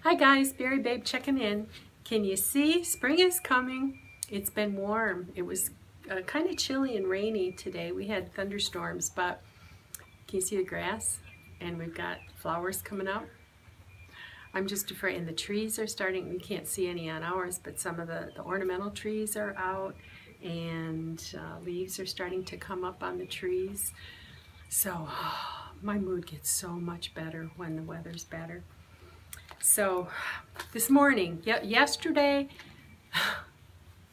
Hi guys, Berry Babe checking in. Can you see? Spring is coming. It's been warm. It was kind of chilly and rainy today. We had thunderstorms, but can you see the grass? And we've got flowers coming up. I'm just afraid, and the trees are starting, we can't see any on ours, but some of the ornamental trees are out, and leaves are starting to come up on the trees. So my mood gets so much better when the weather's better. So this morning, yesterday,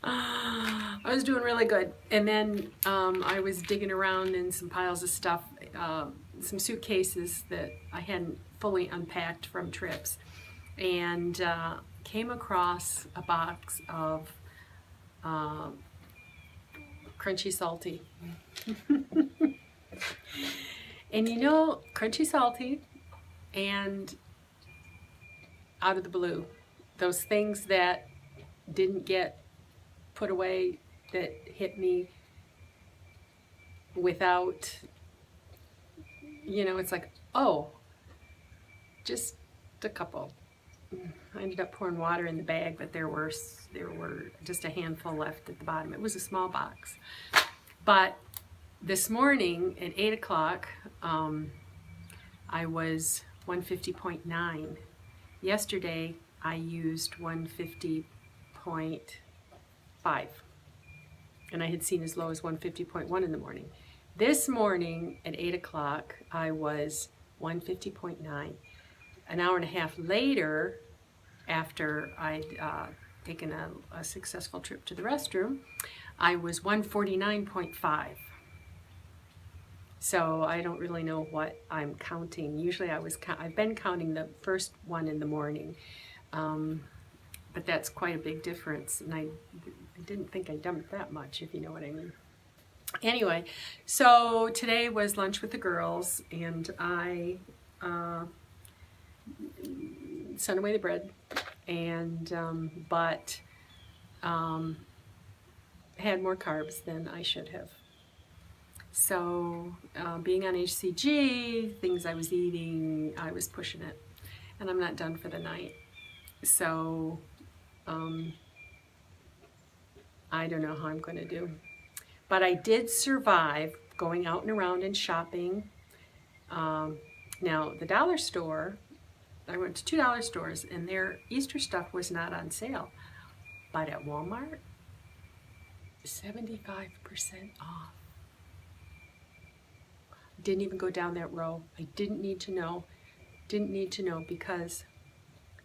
I was doing really good. And then I was digging around in some piles of stuff, some suitcases that I hadn't fully unpacked from trips, and came across a box of Crunchy Salty. And you know, Crunchy Salty and Out of the Blue, those things that didn't get put away, that hit me without, you know, it's like, oh, just a couple. I ended up pouring water in the bag, but there were just a handful left at the bottom. It was a small box. But this morning at 8 o'clock, I was 150.9. Yesterday, I used 150.5. And I had seen as low as 150.1 in the morning. This morning at 8 o'clock, I was 150.9. An hour and a half later, after I'd taken a successful trip to the restroom, I was 149.5. So I don't really know what I'm counting. Usually I've been counting the first one in the morning, but that's quite a big difference, and I didn't think I'd dumped that much, if you know what I mean. Anyway, so today was lunch with the girls, and I sent away the bread, and had more carbs than I should have. So being on HCG, things I was eating, I was pushing it, and I'm not done for the night. So I don't know how I'm going to do. But I did survive going out and around and shopping. Now, the dollar store, I went to $2 stores, and their Easter stuff was not on sale. But at Walmart, 75% off. Didn't even go down that row. I didn't need to know. Didn't need to know, because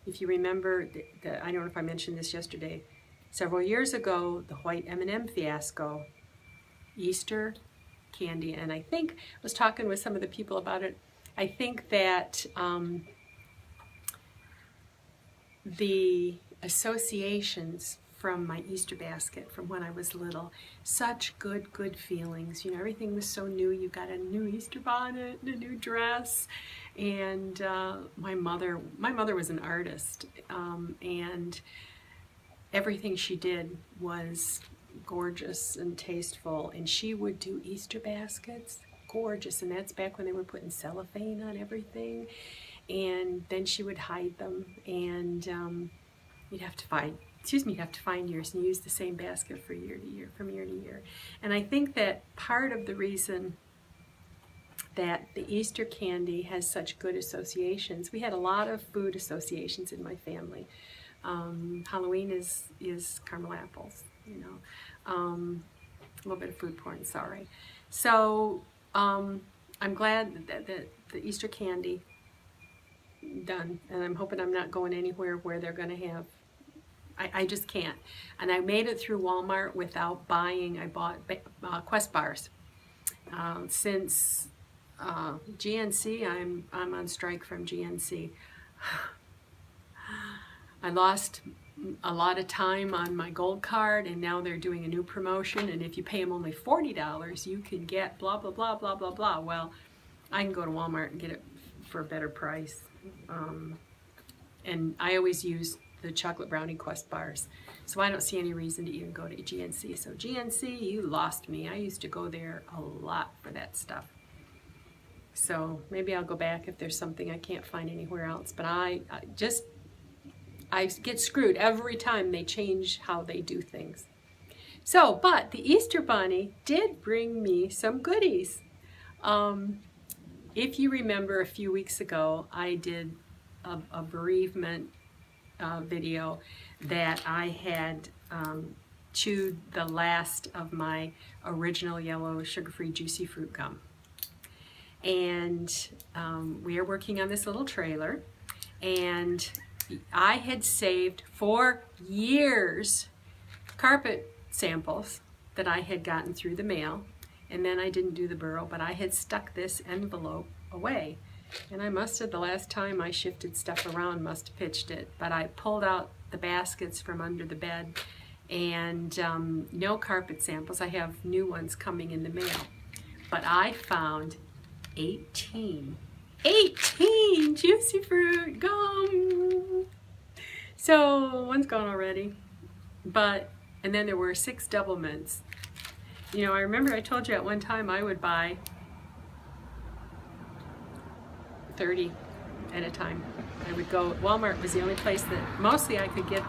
if you remember, I don't know if I mentioned this yesterday, several years ago, the white M&M fiasco, Easter candy, and I think I was talking with some of the people about it. I think that the associations from my Easter basket from when I was little, such good feelings. You know, everything was so new. You got a new Easter bonnet and a new dress, and my mother was an artist, and everything she did was gorgeous and tasteful, and she would do Easter baskets, gorgeous, and that's back when they were putting cellophane on everything, and then she would hide them, and you'd have to find yours and use the same basket from year to year. And I think that part of the reason that the Easter candy has such good associations, we had a lot of food associations in my family. Halloween is caramel apples, you know. A little bit of food porn, sorry. So I'm glad that the Easter candy done, and I'm hoping I'm not going anywhere where they're going to have, I just can't. And I made it through Walmart without buying. I bought Quest bars. Since GNC, I'm on strike from GNC. I lost a lot of time on my gold card, and now they're doing a new promotion, and if you pay them only $40, you can get blah, blah, blah, blah, blah, blah. Well, I can go to Walmart and get it for a better price. And I always use the chocolate brownie Quest bars, so I don't see any reason to even go to GNC. So GNC, you lost me. I used to go there a lot for that stuff. So maybe I'll go back if there's something I can't find anywhere else. But I just I get screwed every time they change how they do things. So, but the Easter Bunny did bring me some goodies. If you remember a few weeks ago, I did a bereavement video that I had chewed the last of my original yellow sugar-free juicy fruit gum. And we are working on this little trailer, and I had saved for years carpet samples that I had gotten through the mail, and then I didn't do the burrow, but I had stuck this envelope away. And I must have, the last time I shifted stuff around, must have pitched it, but I pulled out the baskets from under the bed, and no carpet samples. I have new ones coming in the mail. But I found 18 juicy fruit gum. So one's gone already, and then there were 6 double mints. You know, I remember I told you at one time I would buy 30 at a time. I would go, Walmart was the only place that mostly I could get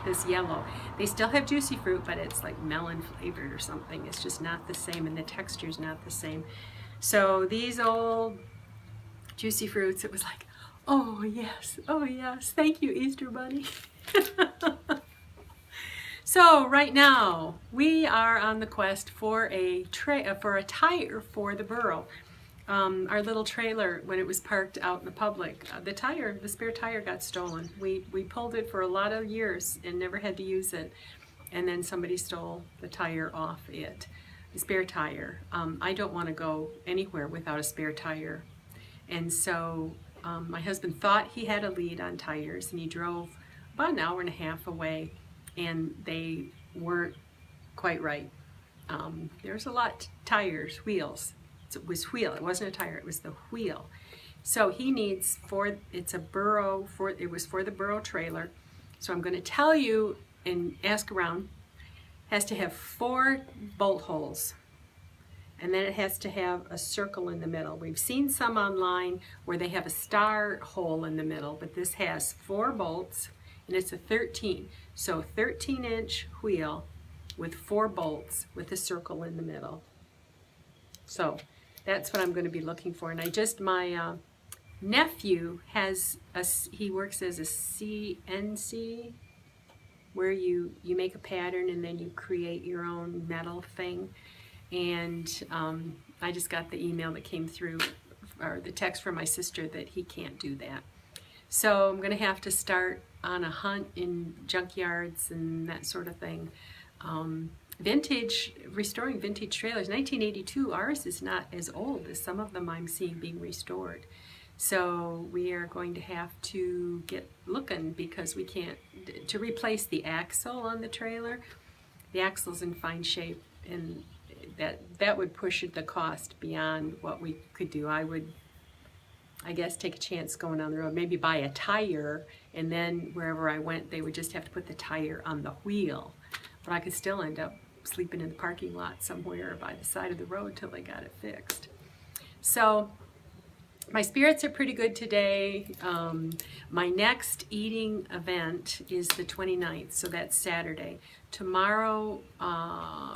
this yellow. They still have juicy fruit, but it's like melon flavored or something. It's just not the same, and the texture's not the same. So these old juicy fruits, it was like, oh yes, thank you, Easter Bunny. So right now we are on the quest for a tire for the burrow. Our little trailer, when it was parked out in the public, the spare tire got stolen. We pulled it for a lot of years and never had to use it, and then somebody stole the tire off it, the spare tire. I don't want to go anywhere without a spare tire, and so my husband thought he had a lead on tires, and he drove about an hour and a half away, and they weren't quite right. There's a lot tires, wheels. It was wheel, it wasn't a tire, it was the wheel. So he needs it was for the burrow trailer. So I'm going to tell you and ask around, has to have 4 bolt holes, and then it has to have a circle in the middle. We've seen some online where they have a star hole in the middle, but this has 4 bolts, and it's a 13. So 13-inch wheel with 4 bolts with a circle in the middle. So that's what I'm going to be looking for. And my nephew he works as a CNC, where you make a pattern and then you create your own metal thing. And I just got the email that came through, or the text from my sister, that he can't do that. So I'm going to have to start on a hunt in junkyards and that sort of thing. Restoring vintage trailers. 1982, ours is not as old as some of them I'm seeing being restored. So we are going to have to get looking, because we can't, to replace the axle on the trailer. The axle's in fine shape, and that would push the cost beyond what we could do. I would, I guess, take a chance going down the road, maybe buy a tire, and then wherever I went, they would just have to put the tire on the wheel. But I could still end up sleeping in the parking lot somewhere by the side of the road till they got it fixed. So my spirits are pretty good today. My next eating event is the 29th, so that's Saturday. Tomorrow,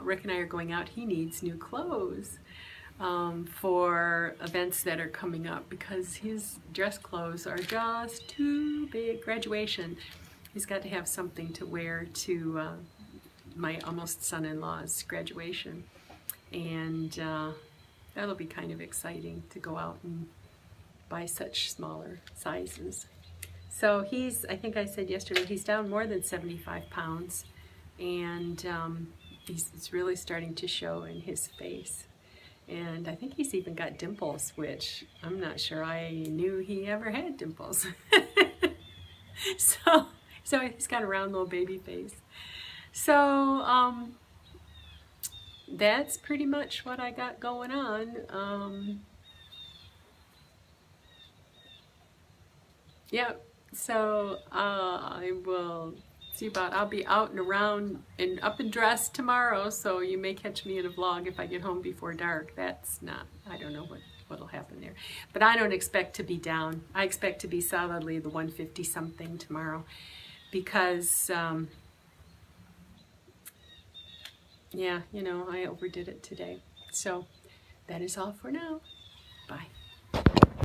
Rick and I are going out. He needs new clothes for events that are coming up, because his dress clothes are just too big. Graduation, he's got to have something to wear to my almost son-in-law's graduation, and that'll be kind of exciting to go out and buy such smaller sizes. So I think I said yesterday, he's down more than 75 pounds, and it's really starting to show in his face. And I think he's even got dimples, which I'm not sure I knew he ever had dimples. So he's got a round little baby face. So that's pretty much what I got going on. Yeah, so I will see about, I'll be out and around and up and dressed tomorrow, so you may catch me in a vlog if I get home before dark. That's not, I don't know what'll happen there. But I don't expect to be down. I expect to be solidly the 150 something tomorrow. because, yeah, you know, I overdid it today. So that is all for now. Bye.